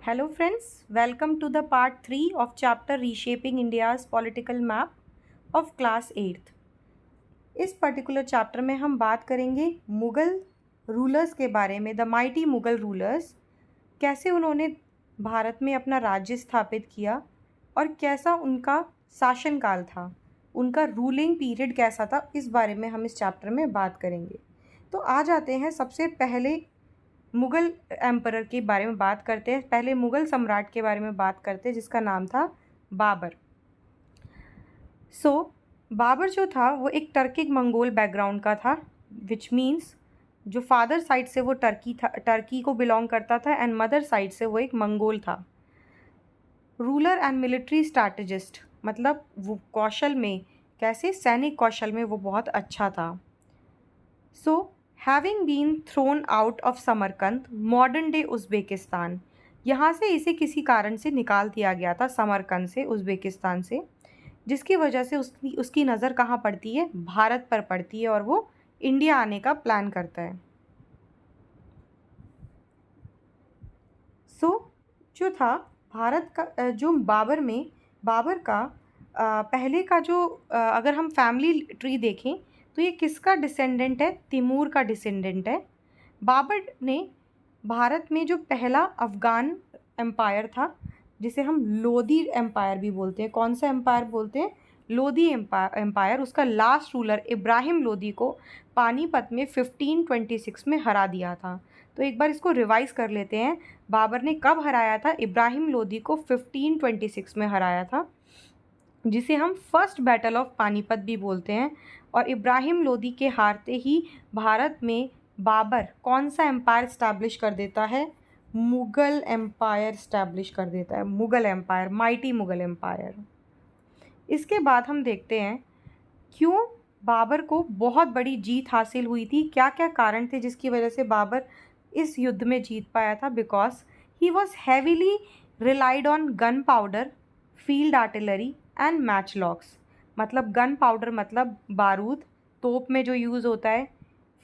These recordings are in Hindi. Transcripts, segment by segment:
Hello friends, welcome to the part 3 of chapter Reshaping India's Political Map of class 8th। इस पर्टिकुलर चैप्टर में हम बात करेंगे मुग़ल रूलर्स के बारे में, द माइटी मुग़ल रूलर्स, कैसे उन्होंने भारत में अपना राज्य स्थापित किया और कैसा उनका शासनकाल था, उनका रूलिंग पीरियड कैसा था, इस बारे में हम इस चैप्टर में बात करेंगे। तो आ जाते हैं सबसे पहले मुग़ल एम्परर के बारे में बात करते हैं। पहले मुग़ल सम्राट के बारे में बात करते हैं जिसका नाम था बाबर। बाबर जो था वो एक टर्किक मंगोल बैकग्राउंड का था, विच मीन्स जो फादर साइड से वो टर्की को बिलोंग करता था एंड मदर साइड से वो एक मंगोल था। रूलर एंड मिलिट्री स्ट्रैटेजिस्ट, मतलब वो कौशल में, कैसे सैनिक कौशल में वो बहुत अच्छा था। Having been thrown out of Samarkand, modern day Uzbekistan, यहाँ से इसे किसी कारण से निकाल दिया गया था, समरकंद से, उज़्बेकिस्तान से, जिसकी वजह से उसकी नज़र कहाँ पड़ती है, भारत पर पड़ती है और वो इंडिया आने का प्लान करता है। जो था भारत का, जो बाबर का पहले का जो अगर हम फैमिली ट्री देखें तो ये किसका डिसेंडेंट है, तिमूर का डिसेंडेंट है। बाबर ने भारत में जो पहला अफ़गान एम्पायर था, जिसे हम लोधी एम्पायर भी बोलते हैं, कौन सा एम्पायर बोलते हैं, लोधी एम्पायर, उसका लास्ट रूलर इब्राहिम लोधी को पानीपत में 1526 में हरा दिया था। तो एक बार इसको रिवाइज़ कर लेते हैं। बाबर ने कब हराया था, इब्राहिम लोधी को 1526 में हराया था, जिसे हम फर्स्ट बैटल ऑफ पानीपत भी बोलते हैं। और इब्राहिम लोधी के हारते ही भारत में बाबर कौन सा एम्पायर स्टैब्लिश कर देता है, मुग़ल एम्पायर स्टैब्लिश कर देता है, Mughal empire, mighty Mughal empire. इसके बाद हम देखते हैं क्यों बाबर को बहुत बड़ी जीत हासिल हुई थी, क्या क्या कारण थे जिसकी वजह से बाबर इस युद्ध में जीत पाया था। Because he was heavily relied on gun powder, field artillery and match locks. मतलब गन पाउडर मतलब बारूद, तोप में जो यूज़ होता है।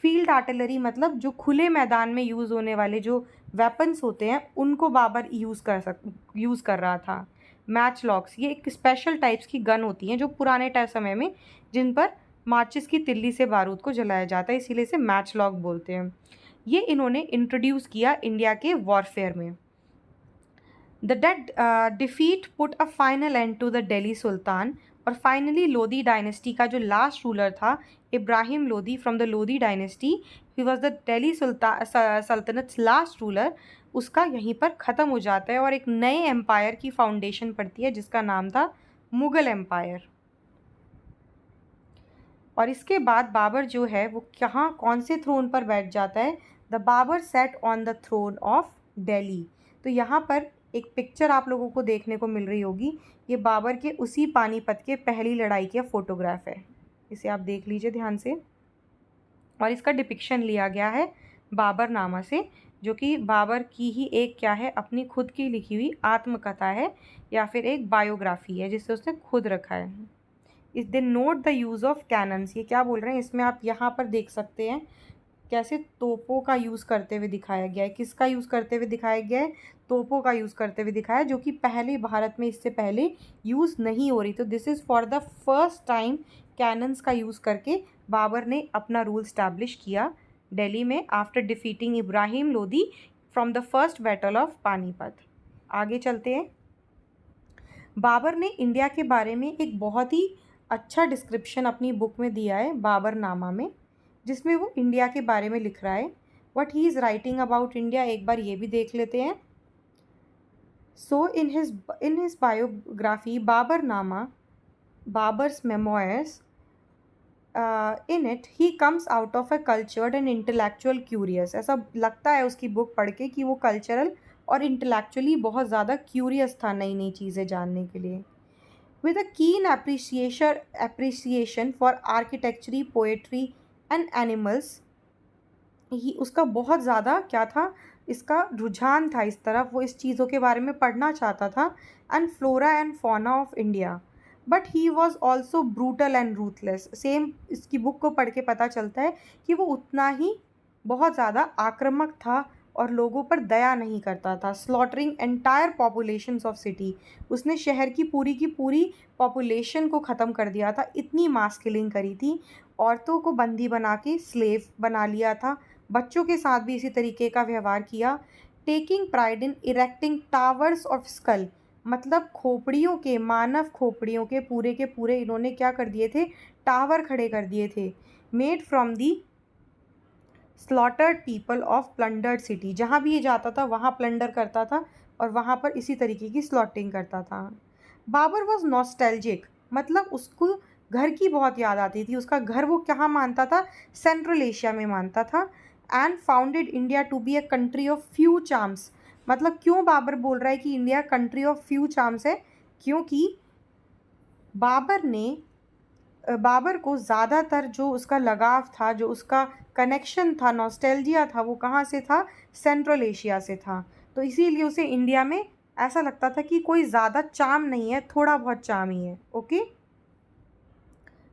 फील्ड आर्टिलरी मतलब जो खुले मैदान में यूज़ होने वाले जो वेपन्स होते हैं उनको बाबर यूज़ कर रहा था। मैच लॉक्स, ये एक स्पेशल टाइप्स की गन होती हैं जो पुराने समय में, जिन पर माचिस की तिल्ली से बारूद को जलाया जाता है, इसीलिए इसे मैच लॉक बोलते हैं। ये इन्होंने इंट्रोड्यूस किया इंडिया के वॉरफेयर में। The defeat put a final end to the Delhi sultan. और फाइनली लोधी डायनेस्टी का जो लास्ट रूलर था, Ibrahim Lodhi from the Lodhi dynasty, he was the Delhi sultanate last ruler, उसका यहीं पर ख़त्म हो जाता है और एक नए एम्पायर की फाउंडेशन पड़ती है जिसका नाम था मुग़ल एम्पायर। और इसके बाद बाबर जो है वो कौन से थ्रोन पर बैठ जाता है, the Babur set on the throne of Delhi. तो यहाँ पर एक पिक्चर आप लोगों को देखने को मिल रही होगी, ये बाबर के उसी पानीपत के पहली लड़ाई का फ़ोटोग्राफ है, इसे आप देख लीजिए ध्यान से। और इसका डिपिक्शन लिया गया है बाबरनामा से, जो कि बाबर की ही एक क्या है, अपनी खुद की लिखी हुई आत्मकथा है या फिर एक बायोग्राफी है जिसे उसने खुद रखा है। इस they note the use of cannons, ये क्या बोल रहे हैं, इसमें आप यहाँ पर देख सकते हैं कैसे तोपों का यूज़ करते हुए दिखाया गया है। किसका यूज़ करते हुए दिखाया गया है, तोपों का यूज़ करते हुए दिखाया, जो कि पहले भारत में इससे पहले यूज़ नहीं हो रही। तो this is for the first time cannons का यूज़ करके बाबर ने अपना रूल स्टैब्लिश किया दिल्ली में after defeating Ibrahim Lodhi from the first battle of Panipat. आगे चलते हैं। बाबर ने इंडिया के बारे में एक बहुत ही अच्छा डिस्क्रिप्शन अपनी बुक में दिया है, बाबरनामा में, जिसमें वो इंडिया के बारे में लिख रहा है। What he is writing about India, एक बार ये भी देख लेते हैं। So in his biography Baburnama, Babur's memoirs, in it he comes out of a cultured and intellectual curious. ऐसा लगता है उसकी बुक पढ़ के कि वो कल्चरल और इंटेलेक्चुअली बहुत ज़्यादा क्यूरियस था नई नई चीज़ें जानने के लिए। With a keen appreciation for architecture, poetry and animals, उसका बहुत ज़्यादा क्या था, इसका रुझान था इस तरफ, वो इस चीज़ों के बारे में पढ़ना चाहता था, and flora and fauna of India. But he was also brutal and ruthless. Same इसकी बुक को पढ़ के पता चलता है कि वो उतना ही बहुत ज़्यादा आक्रामक था, और लोगों पर दया नहीं करता था। Slaughtering entire populations of city, उसने शहर की पूरी पॉपुलेशन को ख़त्म कर दिया था, इतनी मास किलिंग करी थी। औरतों को बंदी बना के स्लेव बना लिया था, बच्चों के साथ भी इसी तरीके का व्यवहार किया। Taking pride in erecting towers of skull, मतलब खोपड़ियों के, मानव खोपड़ियों के पूरे इन्होंने क्या कर दिए थे, टावर खड़े कर दिए थे। Made from the slaughtered people of plundered city, जहाँ भी ये जाता था वहाँ प्लंडर करता था और वहाँ पर इसी तरीके की स्लॉटिंग करता था। बाबर वॉज नॉस्टैल्जिक, मतलब उसको घर की बहुत याद आती थी। उसका घर वो कहाँ मानता था, सेंट्रल एशिया में मानता था। And founded India to be a country of few charms, मतलब क्यों बाबर बोल रहा है कि India country of few charms है, क्योंकि बाबर को ज़्यादातर जो उसका लगाव था, जो उसका कनेक्शन था, नॉस्टैल्जिया था, वो कहाँ से था, सेंट्रल एशिया से था। तो इसीलिए उसे इंडिया में ऐसा लगता था कि कोई ज़्यादा चार्म नहीं है, थोड़ा बहुत चार्म ही है। Okay,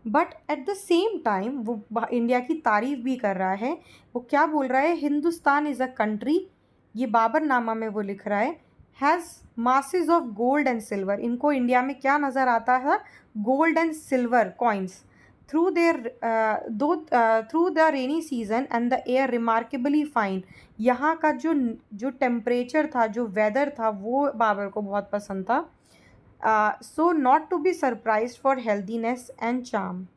but at the same time वो इंडिया की तारीफ भी कर रहा है। वो क्या बोल रहा है, हिंदुस्तान इज़ अ कंट्री, ये बाबरनामा में वो लिख रहा है, has masses of gold and silver. इनको इंडिया में क्या नज़र आता है, gold and silver coins. Through their though through the rainy season and the air remarkably fine, यहाँ का जो टेम्परेचर था, जो वेदर था, वो बाबर को बहुत पसंद था। So not to be surprised for healthiness and charm.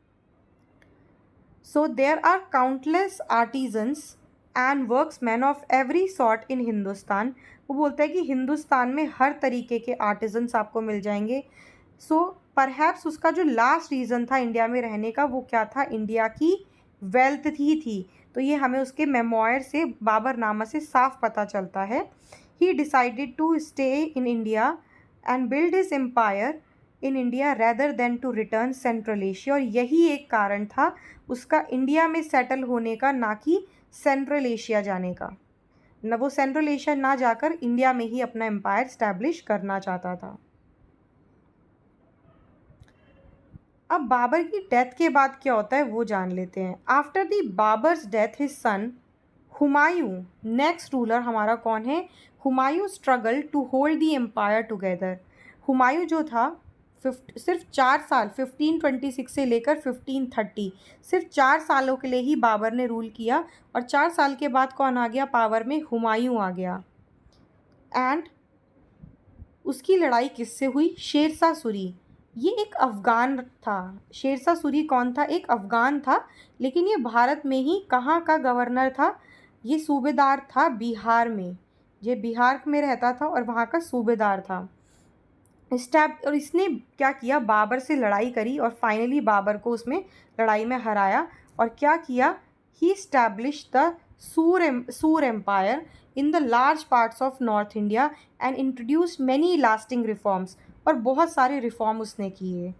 So there are countless artisans and worksmen of every sort in Hindustan. वो बोलता है कि हिंदुस्तान में हर तरीके के आर्टिजन्स आपको मिल जाएंगे। सो परहैप्स उसका जो लास्ट रीज़न था इंडिया में रहने का, वो क्या था, इंडिया की वेल्थ थी। तो ये हमें उसके मेमोयर से, बाबरनामा से साफ पता चलता है। He decided to stay in India and build his empire in India rather than to return central Asia, और यही एक कारण था उसका इंडिया में सेटल होने का, ना कि सेंट्रल एशिया जाने का। न वो सेंट्रल एशिया ना जाकर इंडिया में ही अपना एम्पायर स्टैब्लिश करना चाहता था। अब बाबर की डेथ के बाद क्या होता है वो जान लेते हैं। After the Babur's death his son Humayun, next ruler हमारा कौन है, Humayun struggle to hold the empire together. Humayun जो था सिर्फ 4 साल, 1526 से लेकर 1530, सिर्फ 4 सालों के लिए ही बाबर ने रूल किया, और 4 साल के बाद कौन आ गया पावर में, हुमायूं आ गया। एंड उसकी लड़ाई किससे हुई, शेरशाह सूरी। ये एक अफ़गान था। शेरशाह सूरी कौन था, एक अफ़गान था, लेकिन ये भारत में ही कहाँ का गवर्नर था, ये सूबेदार था बिहार में। ये बिहार में रहता था और वहाँ का सूबेदार था। और इसने क्या किया, बाबर से लड़ाई करी और फाइनली बाबर को उसमें लड़ाई में हराया। और क्या किया, he establish the Sur empire in the large parts of north India and introduce many lasting reforms, और बहुत सारे रिफॉर्म उसने किए।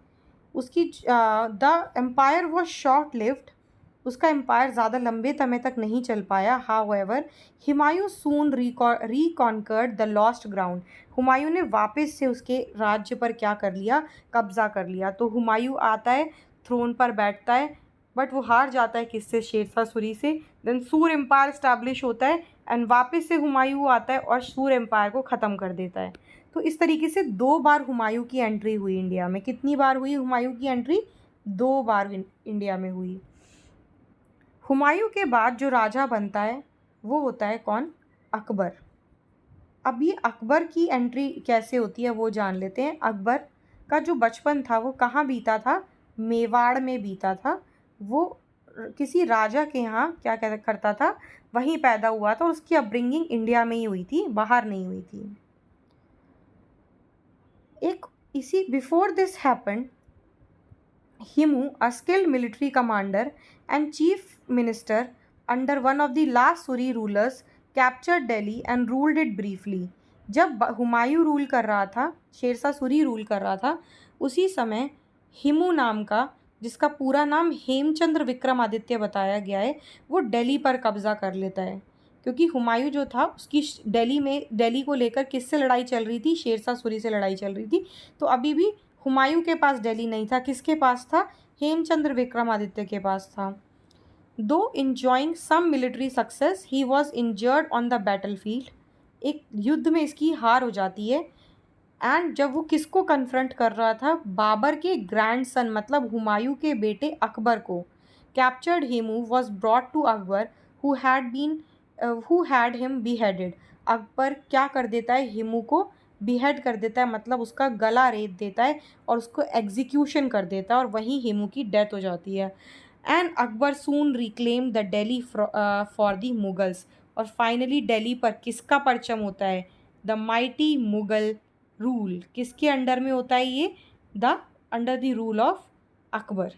उसकी the empire was short lived, उसका एम्पायर ज़्यादा लंबे समय तक नहीं चल पाया। However Humayun soon reconquered the lost ground, Humayun ने वापस से उसके राज्य पर क्या कर लिया, कब्जा कर लिया। तो हुमायूं आता है, थ्रोन पर बैठता है, बट वो हार जाता है किससे, शेरशाह सूरी से। देन सूर एम्पायर स्टैब्लिश होता है एंड वापस से हुमायूं आता है और सूर एम्पायर को ख़त्म कर देता है। तो इस तरीके से 2 बार हुमायूं की एंट्री हुई इंडिया में। कितनी बार हुई हुमायूं की एंट्री, 2 बार इंडिया में हुई। हुमायूं के बाद जो राजा बनता है वो होता है कौन, अकबर। अब ये अकबर की एंट्री कैसे होती है वो जान लेते हैं। अकबर का जो बचपन था वो कहाँ बीता था, मेवाड़ में बीता था। वो किसी राजा के यहाँ क्या करता था, वहीं पैदा हुआ था, और उसकी अपब्रिंगिंग इंडिया में ही हुई थी, बाहर नहीं हुई थी। एक इसी before this happened, Himu, a skilled military commander and chief minister under one of the last Suri rulers, captured Delhi and ruled it briefly. जब हुमायूं रूल कर रहा था, शेरशाह सूरी रूल कर रहा था, उसी समय हिमू नाम का, जिसका पूरा नाम हेमचंद्र विक्रमादित्य बताया गया है, वो दिल्ली पर कब्ज़ा कर लेता है। क्योंकि हुमायूं जो था उसकी दिल्ली को लेकर किससे लड़ाई चल रही थी, शेरशाह सूरी से लड़ाई चल रही थी। तो अभी भी हुमायूं के पास दिल्ली नहीं था, किसके पास था, हेमचंद्र विक्रमादित्य के पास था। दो enjoying some military success, he was injured on the battlefield. एक युद्ध में इसकी हार हो जाती है। एंड जब वो किसको कन्फ्रंट कर रहा था, बाबर के ग्रैंडसन मतलब हुमायूं के बेटे अकबर को। Captured Hemu was brought to Akbar who had him beheaded. Akbar क्या कर देता है, हेमू को बिहेड कर देता है, मतलब उसका गला रेत देता है और उसको एग्जीक्यूशन कर देता है, और वहीं हेमू की डेथ हो जाती है। And Akbar soon reclaim the Delhi for the Mughals. और फाइनली दिल्ली पर किसका परचम होता है, द माइटी मुगल रूल। किसके अंडर में होता है ये, the under the rule of Akbar.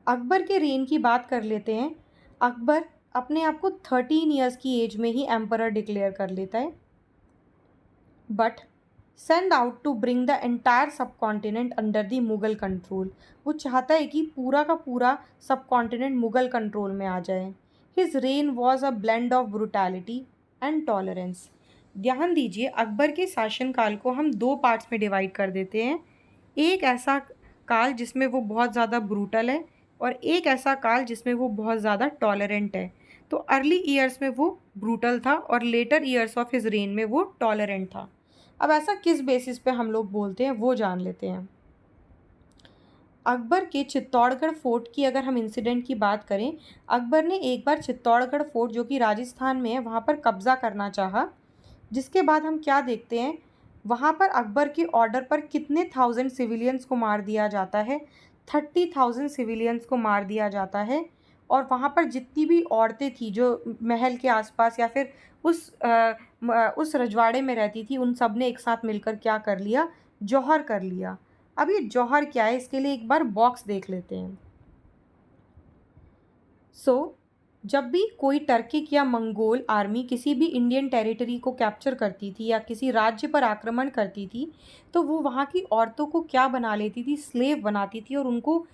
Akbar के रेन की बात कर लेते हैं। अकबर अपने आप को 13 ईयर्स की एज में ही एम्परर डिक्लेयर कर लेता है, but send out to bring the entire subcontinent under the Mughal control. वो चाहता है कि पूरा का पूरा सब कॉन्टिनेंट मुगल कंट्रोल में आ जाए। His rain was a blend of brutality and tolerance. ध्यान दीजिए, अकबर के शासनकाल को हम दो पार्ट्स में डिवाइड कर देते हैं। एक ऐसा काल जिसमें वो बहुत ज़्यादा ब्रूटल है, और एक ऐसा काल जिसमें वो बहुत ज़्यादा टॉलरेंट है। तो अर्ली ईयर्स में वो ब्रूटल था और later years of his rain में वो टॉलरेंट था। अब ऐसा किस बेसिस पे हम लोग बोलते हैं वो जान लेते हैं। अकबर के चित्तौड़गढ़ फोर्ट की अगर हम इंसिडेंट की बात करें, अकबर ने एक बार चित्तौड़गढ़ फोर्ट जो कि राजस्थान में है वहाँ पर कब्ज़ा करना चाहा, जिसके बाद हम क्या देखते हैं, वहाँ पर अकबर के ऑर्डर पर कितने थाउजेंड सिविलियंस को मार दिया जाता है, 30,000 सिविलियंस को मार दिया जाता है। और वहाँ पर जितनी भी औरतें थी जो महल के आसपास या फिर उस रजवाड़े में रहती थी, उन सब ने एक साथ मिलकर क्या कर लिया, जौहर कर लिया। अब ये जौहर क्या है, इसके लिए एक बार बॉक्स देख लेते हैं। जब भी कोई टर्किक या मंगोल आर्मी किसी भी इंडियन टेरिटरी को कैप्चर करती थी या किसी राज्य पर आक्रमण करती थी, तो वो वहाँ की औरतों को क्या बना लेती थी, स्लेव बनाती थी, और उनको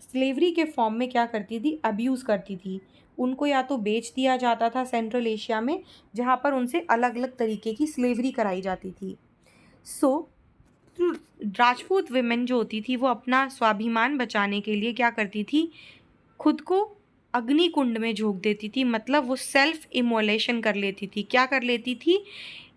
स्लेवरी के फॉर्म में क्या करती थी, अब्यूज़ करती थी। उनको या तो बेच दिया जाता था सेंट्रल एशिया में, जहाँ पर उनसे अलग अलग तरीके की स्लेवरी कराई जाती थी। राजपूत विमेन जो होती थी वो अपना स्वाभिमान बचाने के लिए क्या करती थी, खुद को अग्नि कुंड में झोंक देती थी, मतलब वो सेल्फ इमोलेशन कर लेती थी। क्या कर लेती थी,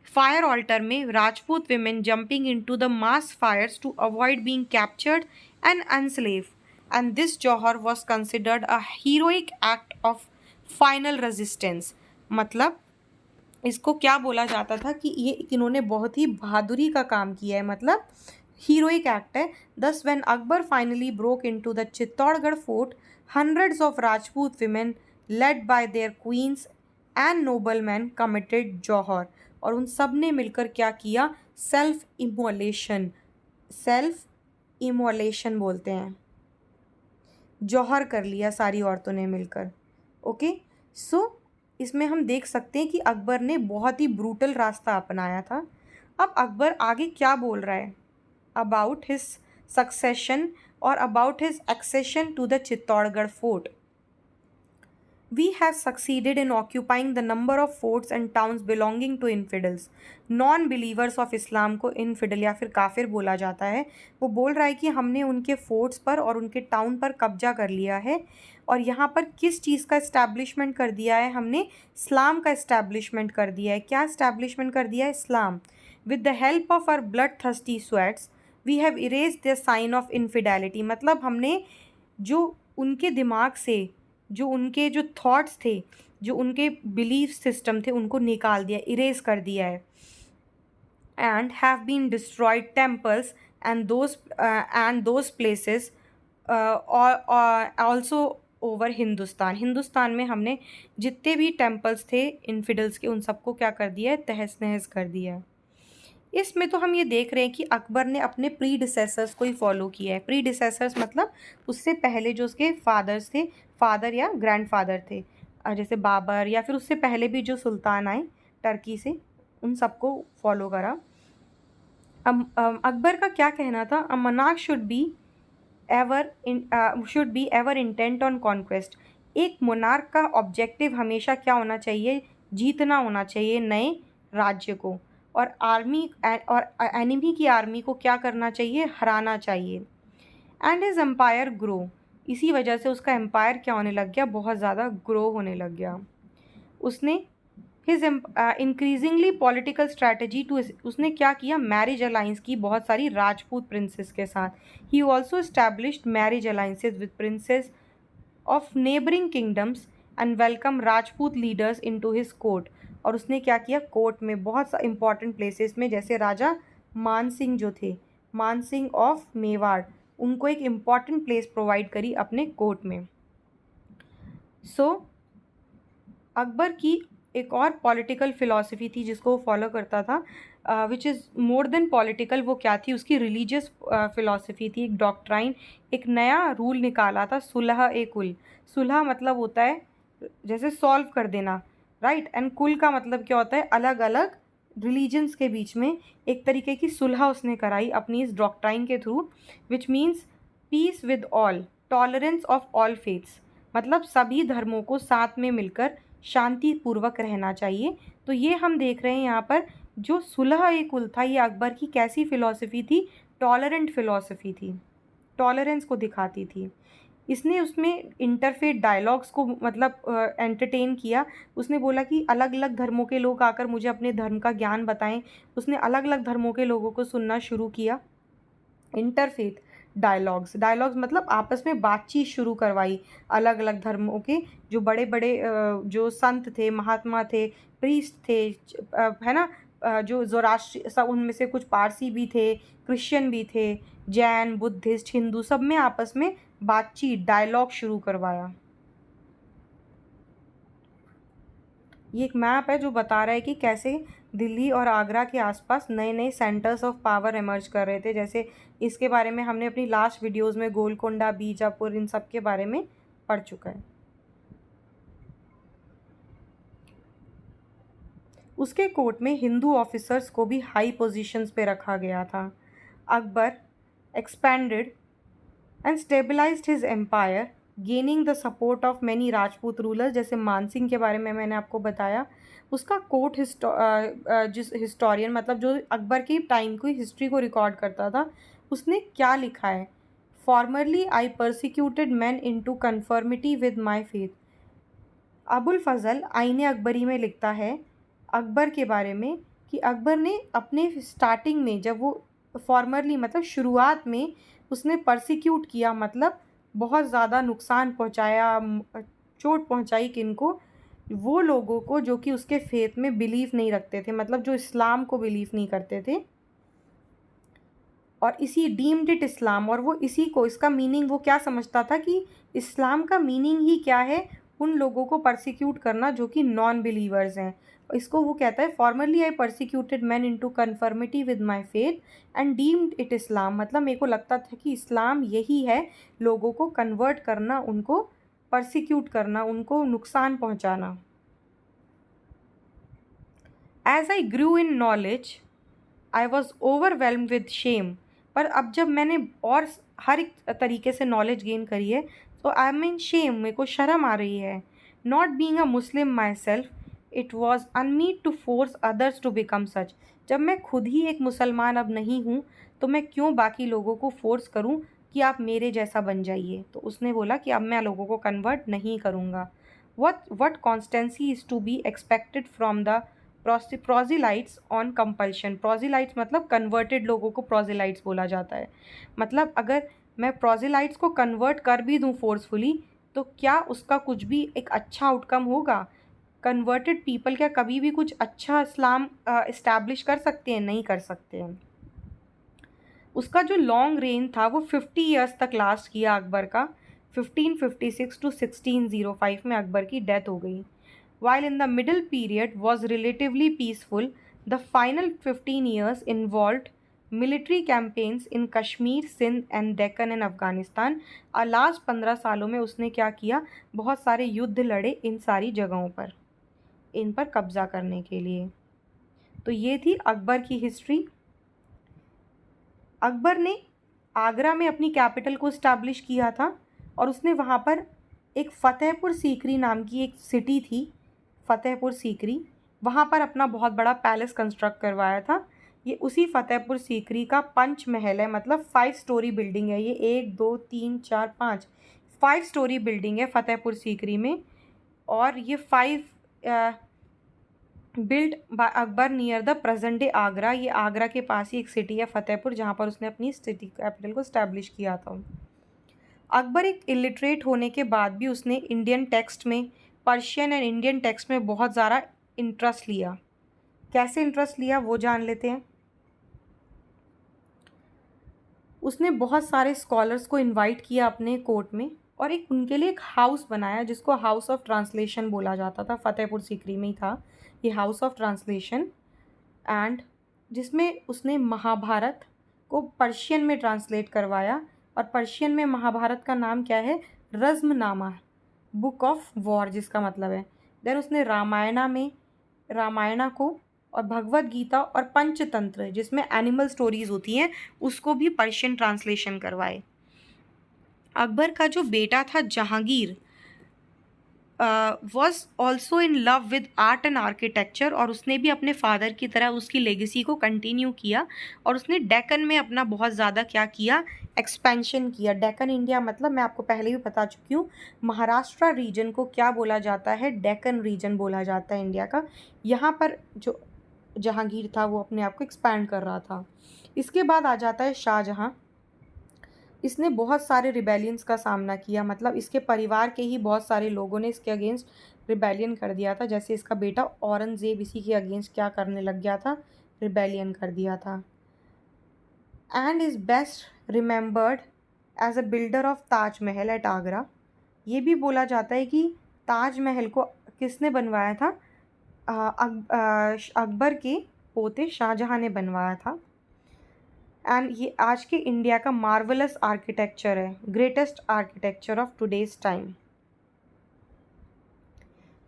फायर ऑल्टर में Rajput women jumping into the mass fires to avoid being captured and enslave, and this jauhar was considered a heroic act of final resistance. मतलब इसको क्या बोला जाता था कि ये इन्होंने बहुत ही बहादुरी का काम किया है, मतलब हीरोइक एक्ट है। दस when Akbar finally broke into the Chittorgarh fort, hundreds of Rajput women led by their queens and noblemen committed जौहर। और उन सब ने मिलकर क्या किया, सेल्फ इमोलेशन। सेल्फ इमोलेशन बोलते हैं, जौहर कर लिया सारी औरतों ने मिलकर। ओके, इसमें हम देख सकते हैं कि अकबर ने बहुत ही ब्रूटल रास्ता अपनाया था। अब अकबर आगे क्या बोल रहा है, about his succession or about his accession to the Chittorgarh fort. We have succeeded in occupying the number of forts and towns belonging to infidels. Non-believers of Islam को infidel या फिर काफिर बोला जाता है। वो बोल रहा है कि हमने उनके फोर्ट्स पर और उनके टाउन पर कब्जा कर लिया है, और यहाँ पर किस चीज़ का इस्टेब्लिशमेंट कर दिया है, हमने इस्लाम का इस्टेब्लिशमेंट कर दिया है। क्या इस्टेब्लिशमेंट कर दिया है, इस्लाम। With the help of our bloodthirsty swords we have erase the sign of infidelity. मतलब हमने जो उनके दिमाग से जो उनके जो थॉट्स थे, जो उनके बिलीफ सिस्टम थे, उनको निकाल दिया, इरेज कर दिया है। And have been destroyed temples and those places also over Hindustan. Hindustan में हमने जितने भी टेम्पल्स थे इनफिडल्स के, उन सबको क्या कर दिया है, तहस नहस कर दिया है। इसमें तो हम ये देख रहे हैं कि अकबर ने अपने प्रीडिसेसर्स को ही फॉलो किया है। प्रीडिसेसर्स मतलब उससे पहले जो उसके फादर्स थे, फादर या ग्रैंडफादर थे, जैसे बाबर या फिर उससे पहले भी जो सुल्तान आए टर्की से, उन सबको फॉलो करा। अकबर का क्या कहना था, a monarch should be ever intent on conquest. एक मोनार्क का ऑब्जेक्टिव हमेशा क्या होना चाहिए, जीतना होना चाहिए नए राज्य को, और आर्मी और एनिमी की आर्मी को क्या करना चाहिए, हराना चाहिए। एंड हिज एम्पायर ग्रो, इसी वजह से उसका एम्पायर क्या होने लग गया, बहुत ज़्यादा ग्रो होने लग गया। उसने his increasingly political strategy to, उसने क्या किया, मैरिज अलाइंस की बहुत सारी राजपूत प्रिंसेस के साथ। He also established marriage alliances with princess of neighbouring kingdoms and welcome Rajput leaders into his court. और उसने क्या किया, कोर्ट में बहुत सा इंपॉर्टेंट प्लेसेस में, जैसे राजा मान सिंह जो थे, मान सिंह ऑफ मेवाड़, उनको एक इम्पॉर्टेंट प्लेस प्रोवाइड करी अपने कोर्ट में। अकबर की एक और पॉलिटिकल फिलॉसफी थी जिसको वो फॉलो करता था, which is more than political. वो क्या थी, उसकी रिलीजियस फिलॉसफी थी, एक डॉक्ट्राइन, एक नया रूल निकाला था, सुलह ए कुल। सुलह मतलब होता है जैसे सॉल्व कर देना, राइट, एंड कुल का मतलब क्या होता है, अलग अलग रिलीजन्स के बीच में एक तरीके की सुलह उसने कराई अपनी इस डॉक्ट्राइन के through, which means peace with all, tolerance of all faiths, मतलब सभी धर्मों को साथ में मिलकर शांतिपूर्वक रहना चाहिए। तो ये हम देख रहे हैं यहाँ पर, जो सुलह ए कुल था ये अकबर की कैसी फ़िलॉसफी थी, टॉलरेंट फ़िलॉसफी थी, टॉलरेंस को दिखाती थी। इसने उसमें इंटरफेथ डायलॉग्स को मतलब एंटरटेन किया। उसने बोला कि अलग अलग धर्मों के लोग आकर मुझे अपने धर्म का ज्ञान बताएं। उसने अलग अलग धर्मों के लोगों को सुनना शुरू किया। इंटरफेथ डायलॉग्स, डायलॉग्स मतलब आपस में बातचीत शुरू करवाई अलग अलग धर्मों के जो बड़े बड़े जो संत थे, महात्मा थे, प्रीस्ट थे, है ना, जो ज़ोराष्ट्र सब, उनमें से कुछ पारसी भी थे, क्रिश्चियन भी थे, जैन, बुद्धिस्ट, हिंदू, सब में आपस में बातचीत, डायलॉग शुरू करवाया। ये एक मैप है जो बता रहा है कि कैसे दिल्ली और आगरा के आसपास नए नए सेंटर्स ऑफ पावर इमर्ज कर रहे थे। जैसे इसके बारे में हमने अपनी लास्ट वीडियोस में गोलकोंडा, बीजापुर, इन सब के बारे में पढ़ चुका है। उसके कोर्ट में हिंदू ऑफिसर्स को भी हाई पोजीशंस पे रखा गया था। Akbar expanded and stabilized his empire, gaining the support of many Rajput rulers. जैसे मानसिंह के बारे में मैंने आपको बताया। उसका कोर्ट जिस हिस्टोरियन, मतलब जो अकबर के टाइम की हिस्ट्री को रिकॉर्ड करता था, उसने क्या लिखा है, formerly I persecuted men into conformity with my faith. Abul Fazal Ain-e Akbari में लिखता है अकबर के बारे में कि अकबर ने अपने स्टार्टिंग में, जब वो फॉर्मरली मतलब शुरुआत में, उसने परसिक्यूट किया, मतलब बहुत ज़्यादा नुकसान पहुंचाया, चोट पहुंचाई किनको, वो लोगों को जो कि उसके फेथ में बिलीव नहीं रखते थे, मतलब जो इस्लाम को बिलीव नहीं करते थे, और इसी डीम्ड इट इस्लाम, और वो इसी को, इसका मीनिंग वो क्या समझता था कि इस्लाम का मीनिंग ही क्या है, उन लोगों को परसिक्यूट करना जो कि नॉन बिलीवर्स हैं। इसको वो कहता है formerly I persecuted men into conformity with my faith and deemed it Islam, मतलब मेरे को लगता था कि इस्लाम यही है, लोगों को कन्वर्ट करना, उनको परसिक्यूट करना, उनको नुकसान पहुंचाना। As I grew in knowledge I was overwhelmed with shame, पर अब जब मैंने और हर एक तरीके से नॉलेज गेन करी है, तो आई एम इन शेम, मेरे को शर्म आ रही है। Not being a Muslim myself, it was unmeet to force others to become such. जब मैं खुद ही एक मुसलमान अब नहीं हूँ, तो मैं क्यों बाकी लोगों को फोर्स करूँ कि आप मेरे जैसा बन जाइए। तो उसने बोला कि अब मैं लोगों को कन्वर्ट नहीं करूँगा। What constancy is to be expected from the proselytes on compulsion. Proselytes मतलब कन्वर्टेड लोगों को प्रोजिलाइट्स बोला जाता है। मतलब अगर मैं प्रोजिलाइट्स को कन्वर्ट कर भी दूँ फोर्सफुली, तो क्या उसका कुछ भी एक अच्छा आउटकम होगा? कन्वर्टेड पीपल क्या कभी भी कुछ अच्छा इस्लाम इस्टेब्लिश कर सकते हैं? नहीं कर सकते हैं। उसका जो लॉन्ग रेन था वो 50 ईयर्स तक लास्ट किया अकबर का। 1556 टू 1605 में अकबर की डेथ हो गई। While in the middle period was relatively peaceful, the final 15 years involved military campaigns in Kashmir, Sindh and Deccan and Afghanistan। और लास्ट 15 सालों में उसने क्या किया, बहुत सारे युद्ध लड़े इन सारी जगहों पर, इन पर कब्जा करने के लिए। तो ये थी अकबर की हिस्ट्री। अकबर ने आगरा में अपनी कैपिटल को इस्टेब्लिश किया था, और उसने वहाँ पर एक फ़तेहपुर सीकरी नाम की एक सिटी थी, फ़तेहपुर सीकरी, वहाँ पर अपना बहुत बड़ा पैलेस कंस्ट्रक्ट करवाया था। ये उसी फतेहपुर सीकरी का पंच महल है, मतलब 5 स्टोरी बिल्डिंग है ये। 1 2 3 4 5 5 स्टोरी बिल्डिंग है फतेहपुर सीकरी में। और ये 5 build by Akbar near the present day Agra. ये आगरा के पास ही एक सिटी है फतेहपुर, जहाँ पर उसने अपनी सिटी कैपिटल को स्टैब्लिश किया था। अकबर एक इलिटरेट होने के बाद भी उसने इंडियन टेक्स्ट में, पर्शियन एंड इंडियन टेक्स्ट में बहुत ज़्यादा इंटरेस्ट लिया। कैसे इंटरेस्ट लिया वो जान लेते हैं। उसने बहुत सारे स्कॉलर्स को इनवाइट किया अपने कोर्ट में, और एक उनके लिए एक हाउस बनाया जिसको हाउस ऑफ ट्रांसलेशन बोला जाता था। फतेहपुर सीकरी में ही था ये हाउस ऑफ ट्रांसलेशन, एंड जिसमें उसने महाभारत को पर्शियन में ट्रांसलेट करवाया। और पर्शियन में महाभारत का नाम क्या है? रज़्मनामा, बुक ऑफ वॉर जिसका मतलब है। देन उसने रामायणा को और भगवत गीता और पंचतंत्र जिसमें एनिमल स्टोरीज होती हैं उसको भी पर्शियन ट्रांसलेशन करवाए। अकबर का जो बेटा था Jahangir was also in love with art and architecture, और उसने भी अपने फादर की तरह उसकी लेगेसी को कंटिन्यू किया। और उसने डेक्कन में अपना बहुत ज़्यादा क्या किया? एक्सपेंशन किया। डेक्कन इंडिया मतलब मैं आपको पहले भी बता चुकी हूँ, महाराष्ट्र रीजन को क्या बोला जाता है? डेक्कन रीजन बोला जाता है इंडिया का। यहाँ पर जो जहांगीर था वो अपने आप को एक्सपैंड कर रहा था। इसके बाद आ जाता है शाहजहाँ। इसने बहुत सारे रिबेलियंस का सामना किया, मतलब इसके परिवार के ही बहुत सारे लोगों ने इसके अगेंस्ट रिबेलियन कर दिया था। जैसे इसका बेटा औरंगज़ेब इसी के अगेंस्ट क्या करने लग गया था? रिबेलियन कर दिया था। And is best remembered as a builder of Taj Mahal at Agra. ये भी बोला जाता है कि ताजमहल को किसने बनवाया था? अकबर के पोते शाहजहाँ ने बनवाया था। एंड ये आज के इंडिया का मार्वलस आर्किटेक्चर है, greatest architecture of today's time.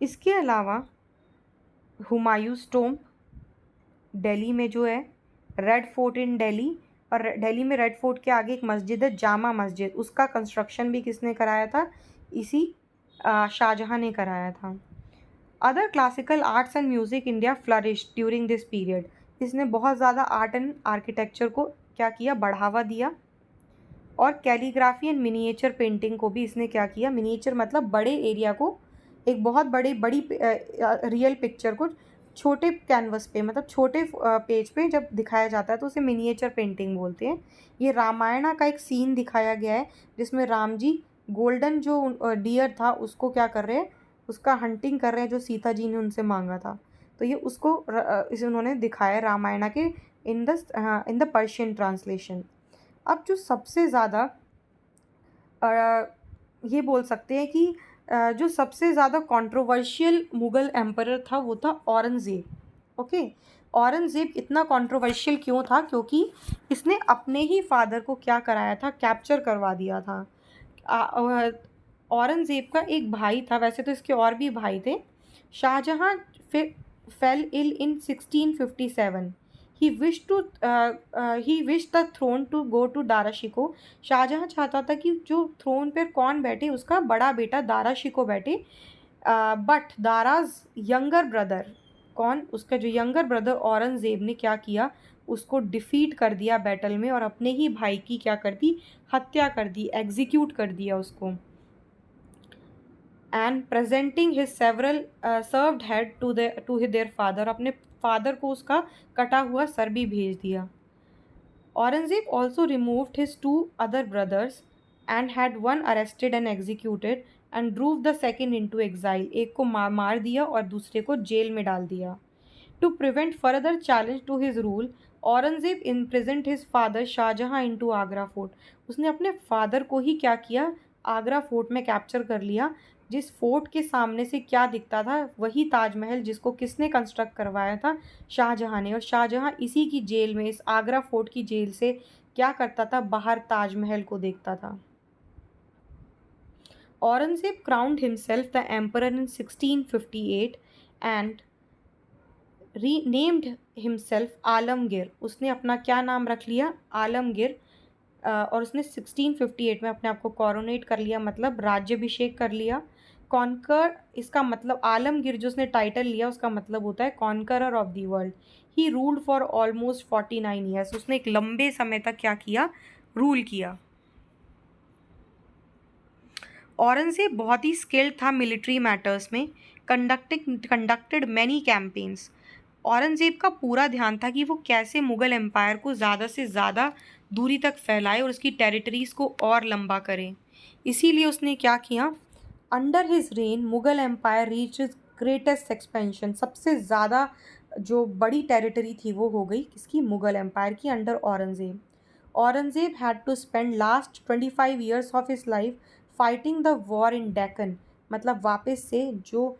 इसके अलावा हुमायूंस टोम्ब दिल्ली में जो है, रेड फोर्ट इन दिल्ली, और दिल्ली में रेड फोर्ट के आगे एक मस्जिद है जामा मस्जिद, उसका कंस्ट्रक्शन भी किसने कराया था? इसी शाहजहाँ ने कराया था। Other classical arts and music India flourish during this period. इसने बहुत ज़्यादा आर्ट एंड आर्किटेक्चर को क्या किया? बढ़ावा दिया। और कैलीग्राफी एंड मिनिएचर पेंटिंग को भी इसने क्या किया? मिनिएचर मतलब बड़े एरिया को, एक बहुत बड़ी रियल पिक्चर को छोटे कैनवस पे, मतलब छोटे पेज पे जब दिखाया जाता है तो उसे मिनिएचर पेंटिंग बोलते हैं। ये रामायणा का एक सीन दिखाया गया है जिसमें राम जी गोल्डन जो डियर था उसको क्या कर रहे हैं? उसका हंटिंग कर रहे हैं, जो सीता जी ने उनसे मांगा था। तो ये उसको इसे उन्होंने दिखाया रामायणा के इन द पर्शियन ट्रांसलेशन। अब जो सबसे ज़्यादा ये बोल सकते हैं कि जो सबसे ज़्यादा कंट्रोवर्शियल मुग़ल एम्परर था वो था औरंगज़ेब। ओके, औरंगज़ेब इतना कंट्रोवर्शियल क्यों था? क्योंकि इसने अपने ही फादर को क्या कराया था? कैप्चर करवा दिया था। औरंगज़ेब का एक भाई था, वैसे तो इसके और भी भाई थे। Shahjahan fell ill in 1657। He wish the throne to go to Dara Shiko. Shahjahan चाहता था कि जो थ्रोन पर कौन बैठे? उसका बड़ा बेटा दारा शिको बैठे। बट दाराज यंगर ब्रदर, कौन? उसका जो यंगर ब्रदर औरंगज़ेब ने क्या किया? उसको डिफीट कर दिया बैटल में, और अपने ही भाई की क्या कर दी? हत्या कर दी, एग्जीक्यूट कर दिया उसको। And presenting his several served head to their father, अपने फादर को उसका कटा हुआ सर भी भेज दिया। Aurangzeb also removed his 2 other brothers and had one arrested and executed and drove the second into exile. एक को मार दिया और दूसरे को जेल में डाल दिया। To prevent further challenge to his rule, Aurangzeb imprisoned his father Shahjahan into Agra fort. उसने अपने फादर को ही क्या किया? आगरा फोर्ट में कैप्चर कर लिया। जिस फोर्ट के सामने से क्या दिखता था? वही ताजमहल, जिसको किसने कंस्ट्रक्ट करवाया था? शाहजहाँ ने। और शाहजहाँ इसी की जेल में, इस आगरा फोर्ट की जेल से क्या करता था? बाहर ताजमहल को देखता था। Aurangzeb crowned himself the emperor in 1658 and renamed himself Alamgir. उसने अपना क्या नाम रख लिया? आलमगीर। और उसने 1658 में अपने आप को कॉरोनेट कर लिया, मतलब राज्याभिषेक कर लिया। कॉन्कर, इसका मतलब आलमगीर जो उसने टाइटल लिया उसका मतलब होता है conqueror of the world. He ruled for almost 49 years, उसने एक लंबे समय तक क्या किया, रूल किया। औरंगजेब बहुत ही स्किल्ड था मिलिट्री मैटर्स में, कंडक्टेड मैनी कैंपेन्स। औरंगजेब का पूरा ध्यान था कि वो कैसे मुगल एम्पायर को ज़्यादा से ज़्यादा दूरी तक फैलाए और उसकी टेरिटरीज को और लंबा करे। इसीलिए उसने क्या किया, under his reign Mughal empire reach greatest expansion. सबसे ज़्यादा जो बड़ी टेरिटरी थी वो हो गई किसकी, मुगल एम्पायर की, under Aurangzeb. Aurangzeb had to spend last 25 years of his life fighting the war in Deccan. मतलब वापस से जो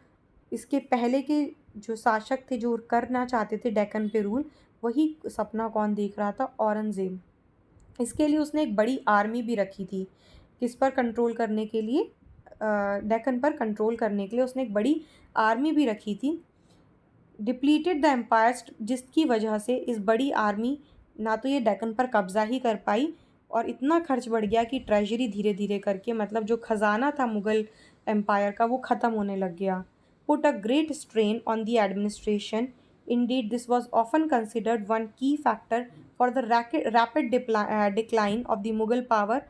इसके पहले के जो शासक थे जो करना चाहते थे डेक्कन पे रूल, वही सपना कौन देख रहा था, औरंगजेब। इसके लिए उसने एक बड़ी आर्मी भी रखी थी, किस पर कंट्रोल करने के लिए, डेक्कन पर कंट्रोल करने के लिए उसने एक बड़ी आर्मी भी रखी थी। डिप्लीटेड द एम्पायर्स, जिसकी वजह से इस बड़ी आर्मी ना तो ये डेक्कन पर कब्जा ही कर पाई, और इतना खर्च बढ़ गया कि ट्रेजरी धीरे धीरे करके, मतलब जो खजाना था मुगल एम्पायर का वो ख़त्म होने लग गया। Put a great strain on the administration. Indeed this was often considered one key factor for the rapid decline of the Mughal power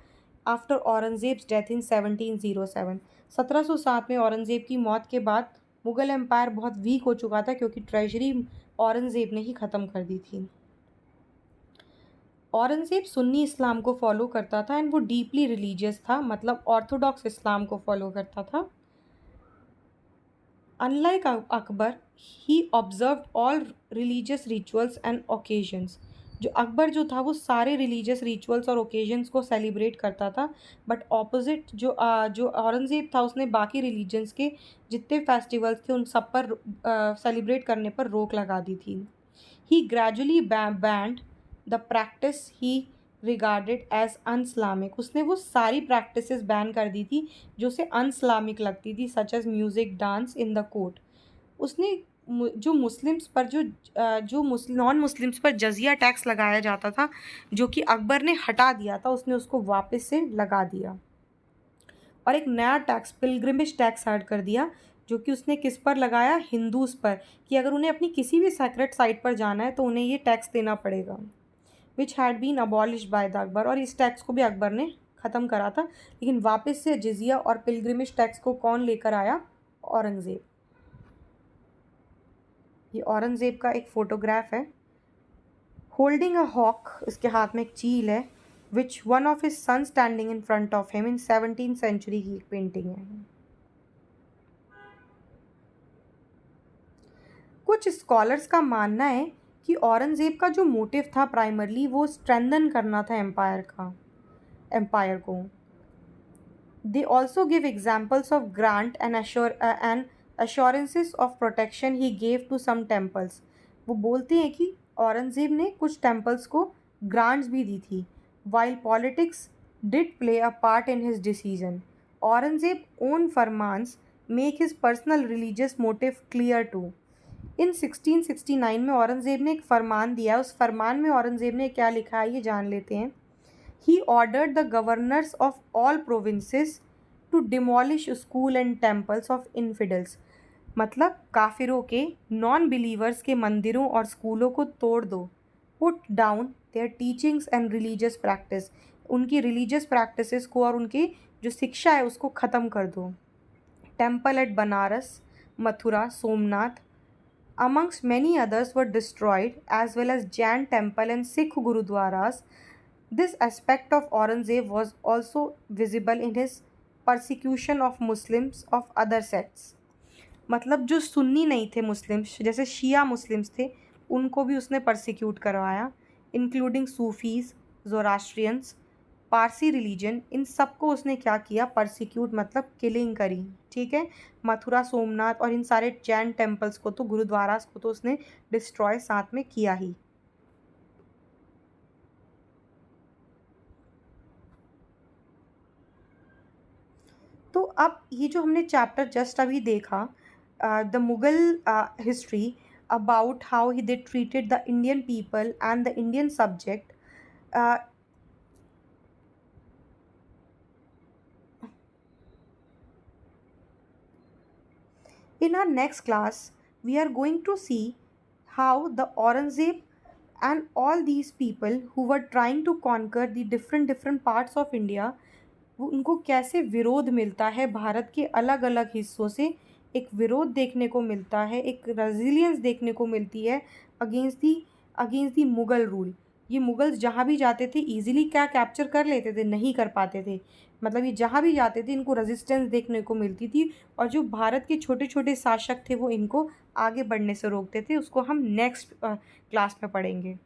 after Aurangzeb's death in 1707। 1707 में औरंगजेब की मौत के बाद मुगल एम्पायर बहुत वीक हो चुका था, क्योंकि ट्रेजरी औरंगजेब ने ही ख़त्म कर दी थी। औरंगजेब सुन्नी इस्लाम को फॉलो करता था एंड वो डीपली रिलीजियस था, मतलब ऑर्थोडॉक्स इस्लाम को फॉलो करता था। Unlike Akbar, he observe all religious rituals and occasions. जो अकबर जो था वो सारे रिलीजियस रिचुअल्स और ओकेजन्स को सेलिब्रेट करता था, बट ऑपोजिट जो औरंगजेब था उसने बाकी रिलीजन्स के जितने फेस्टिवल्स थे उन सब पर सेलिब्रेट करने पर रोक लगा दी थी। He gradually banned the practice he regarded as unislamic. उसने वो सारी प्रैक्टिसेस बैन कर दी थी जो उसे अनइस्लामिक लगती थी, such as music, dance in the court. उसने जो मुस्लिम्स पर जो नॉन मुस्लिम्स पर जजिया टैक्स लगाया जाता था, जो कि अकबर ने हटा दिया था, उसने उसको वापस से लगा दिया और एक नया टैक्स, पिलग्रिमेज टैक्स ऐड कर दिया, जो कि उसने किस पर लगाया, हिंदूज़ पर, कि अगर उन्हें अपनी किसी भी सेक्रेट साइट पर जाना है तो उन्हें ये टैक्स देना पड़ेगा, which had been abolish by the Akbar. और इस टैक्स को भी अकबर ने ख़त्म करा था, लेकिन वापस से जिजिया और पिलग्रिमेज टैक्स को कौन लेकर आया, औरंगज़ेब। ये औरंगज़ेब का एक फ़ोटोग्राफ है, होल्डिंग अ हॉक, इसके हाथ में एक चील है, which one of his son standing in front of him in 17th century की एक पेंटिंग है। कुछ स्कॉलर्स का मानना है कि औरंगज़ेब का जो मोटिव था प्राइमरली वो स्ट्रेंथन करना था एम्पायर को। They also give examples of grant and assurances of protection he gave to some temples. वो बोलते हैं कि औरंगज़ेब ने कुछ टेम्पल्स को ग्रांट्स भी दी थी। While politics did play a part in his decision, Aurangzeb own farmans make his personal religious motive clear too. In 1669 में औरंगज़ेब ने एक फरमान दिया, उस फरमान में औरंगज़ेब ने क्या लिखा है ये जान लेते हैं। He ordered the governors of all provinces to demolish school and temples of infidels. मतलब काफिरों के, नॉन बिलीवर्स के मंदिरों और स्कूलों को तोड़ दो। Put down their teachings and religious practice, उनकी रिलीजियस प्रैक्टिसेस को और उनकी जो शिक्षा है उसको ख़त्म कर दो। Temple at Banaras, Mathura, Somnath amongst many others were destroyed, as well as Jain temple and Sikh gurudwaras. This aspect of Aurangzeb was also visible in his persecution of Muslims of other sects. मतलब जो सुन्नी नहीं थे मुस्लिम्स, जैसे शिया मुस्लिम्स थे, उनको भी उसने परसिक्यूट करवाया, इंक्लूडिंग सूफीज़, जोरास्ट्रियंस, पारसी रिलीजन, इन सबको उसने क्या किया, परसिक्यूट मतलब किलिंग करी। ठीक है, मथुरा, सोमनाथ और इन सारे जैन टेम्पल्स को तो, गुरुद्वारास को तो उसने डिस्ट्रॉय साथ में किया ही। तो अब ये जो हमने चैप्टर जस्ट अभी देखा, the Mughal history about how he they treated the Indian people and the Indian subject, In our next class, we are going to see how the Aurangzeb and all these people who were trying to conquer the different parts of India, वो उनको कैसे विरोध मिलता है भारत के अलग अलग हिस्सों से। एक विरोध देखने को मिलता है, एक रेजिलियंस देखने को मिलती है अगेंस्ट दी मुग़ल रूल। ये मुग़ल्स जहाँ भी जाते थे ईज़िली क्या कैप्चर कर लेते थे? नहीं कर पाते थे। मतलब ये जहाँ भी जाते थे इनको रेजिस्टेंस देखने को मिलती थी, और जो भारत के छोटे-छोटे शासक थे वो इनको आगे बढ़ने से रोकते थे। उसको हम नेक्स्ट क्लास में पढ़ेंगे।